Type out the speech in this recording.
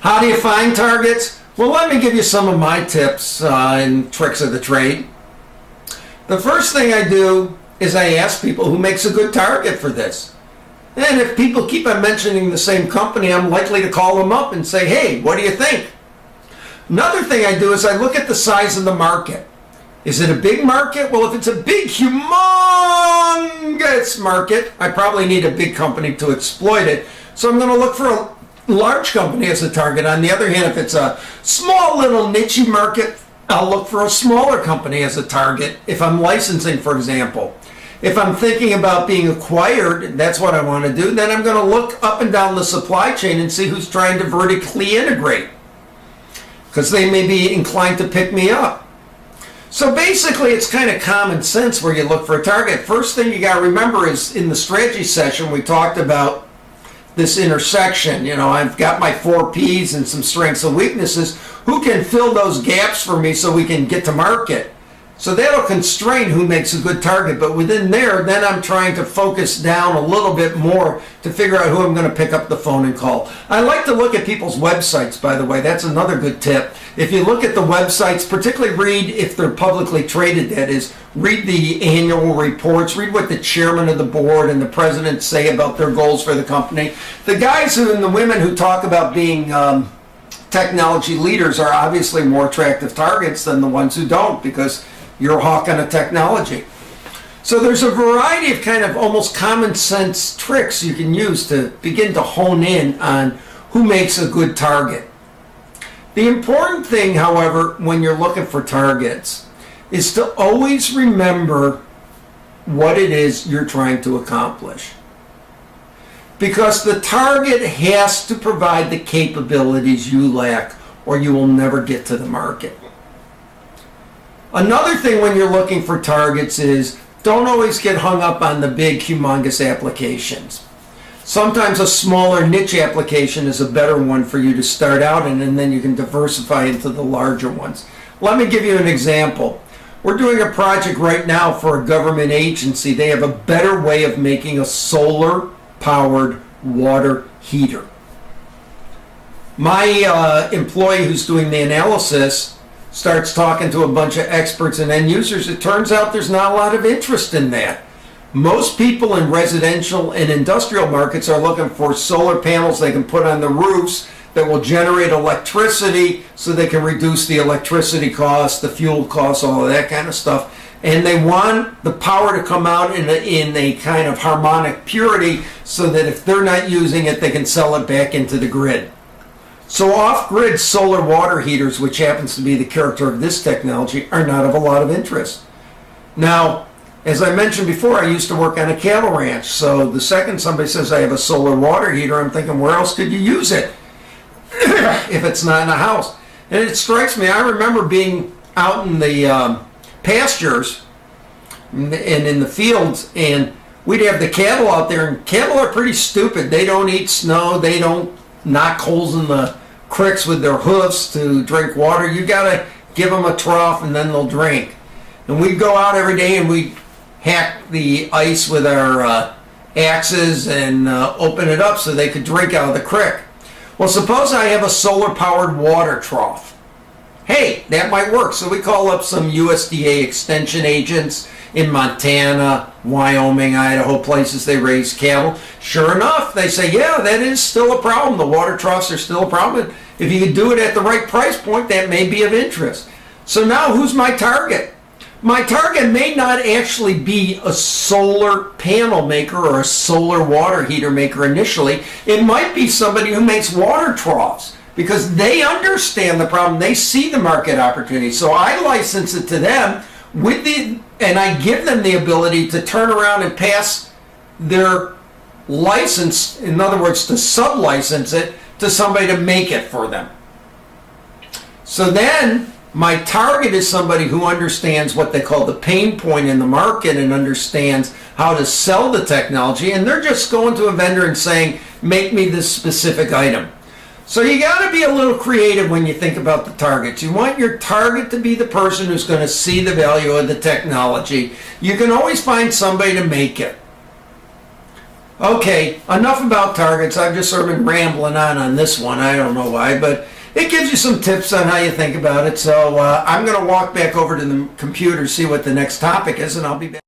How do you find targets? Well, let me give you some of my tips and tricks of the trade. The first thing I do is I ask people who makes a good target for this. And if people keep on mentioning the same company, I'm likely to call them up and say, hey, what do you think? Another thing I do is I look at the size of the market. Is it a big market? Well, if it's a big, humongous market, I probably need a big company to exploit it. So I'm going to look for a large company as a target. On the other hand, if it's a small little niche market, I'll look for a smaller company as a target if I'm licensing, for example. If I'm thinking about being acquired, that's what I want to do, then I'm going to look up and down the supply chain and see who's trying to vertically integrate, because they may be inclined to pick me up. So basically, it's kind of common sense where you look for a target. First thing you got to remember is in the strategy session, we talked about this intersection. You know, I've got my 4 Ps and some strengths and weaknesses. Who can fill those gaps for me so we can get to market? So that'll constrain who makes a good target. But within there, then I'm trying to focus down a little bit more to figure out who I'm going to pick up the phone and call. I like to look at people's websites, by the way. That's another good tip. If you look at the websites, particularly read, if they're publicly traded, that is, read the annual reports, read what the chairman of the board and the president say about their goals for the company. The guys and the women who talk about being technology leaders are obviously more attractive targets than the ones who don't, because you're hawking a technology. So there's a variety of kind of almost common sense tricks you can use to begin to hone in on who makes a good target. The important thing, however, when you're looking for targets is to always remember what it is you're trying to accomplish. Because the target has to provide the capabilities you lack, or you will never get to the market. Another thing when you're looking for targets is don't always get hung up on the big, humongous applications. Sometimes a smaller niche application is a better one for you to start out in, and then you can diversify into the larger ones. Let me give you an example. We're doing a project right now for a government agency. They have a better way of making a solar-powered water heater. My employee who's doing the analysis starts talking to a bunch of experts and end users. It turns out there's not a lot of interest in that. Most people in residential and industrial markets are looking for solar panels they can put on the roofs that will generate electricity so they can reduce the electricity costs, the fuel costs, all of that kind of stuff. And they want the power to come out in a kind of harmonic purity so that if they're not using it, they can sell it back into the grid. So off-grid solar water heaters, which happens to be the character of this technology, are not of a lot of interest. Now, as I mentioned before, I used to work on a cattle ranch. So the second somebody says I have a solar water heater, I'm thinking, where else could you use it if it's not in a house? And it strikes me, I remember being out in the pastures and in the fields, and we'd have the cattle out there, and cattle are pretty stupid. They don't eat snow. They don't knock holes in the cricks with their hoofs to drink water. You got to give them a trough and then they'll drink. And we'd go out every day and we'd hack the ice with our axes and open it up so they could drink out of the crick. Well, suppose I have a solar-powered water trough. Hey, that might work. So we call up some USDA extension agents in Montana, Wyoming, Idaho, places they raise cattle. Sure enough, they say, yeah, that is still a problem. The water troughs are still a problem. If you can do it at the right price point, that may be of interest. So now who's my target? My target may not actually be a solar panel maker or a solar water heater maker initially. It might be somebody who makes water troughs because they understand the problem. They see the market opportunity. So I license it to them and I give them the ability to turn around and pass their license, in other words, to sub-license it to somebody to make it for them. So then my target is somebody who understands what they call the pain point in the market and understands how to sell the technology, and they're just going to a vendor and saying, make me this specific item. So you got to be a little creative when you think about the targets. You want your target to be the person who's going to see the value of the technology. You can always find somebody to make it. Okay, enough about targets. I've just sort of been rambling on this one. I don't know why, but it gives you some tips on how you think about it. So I'm going to walk back over to the computer, see what the next topic is, and I'll be back.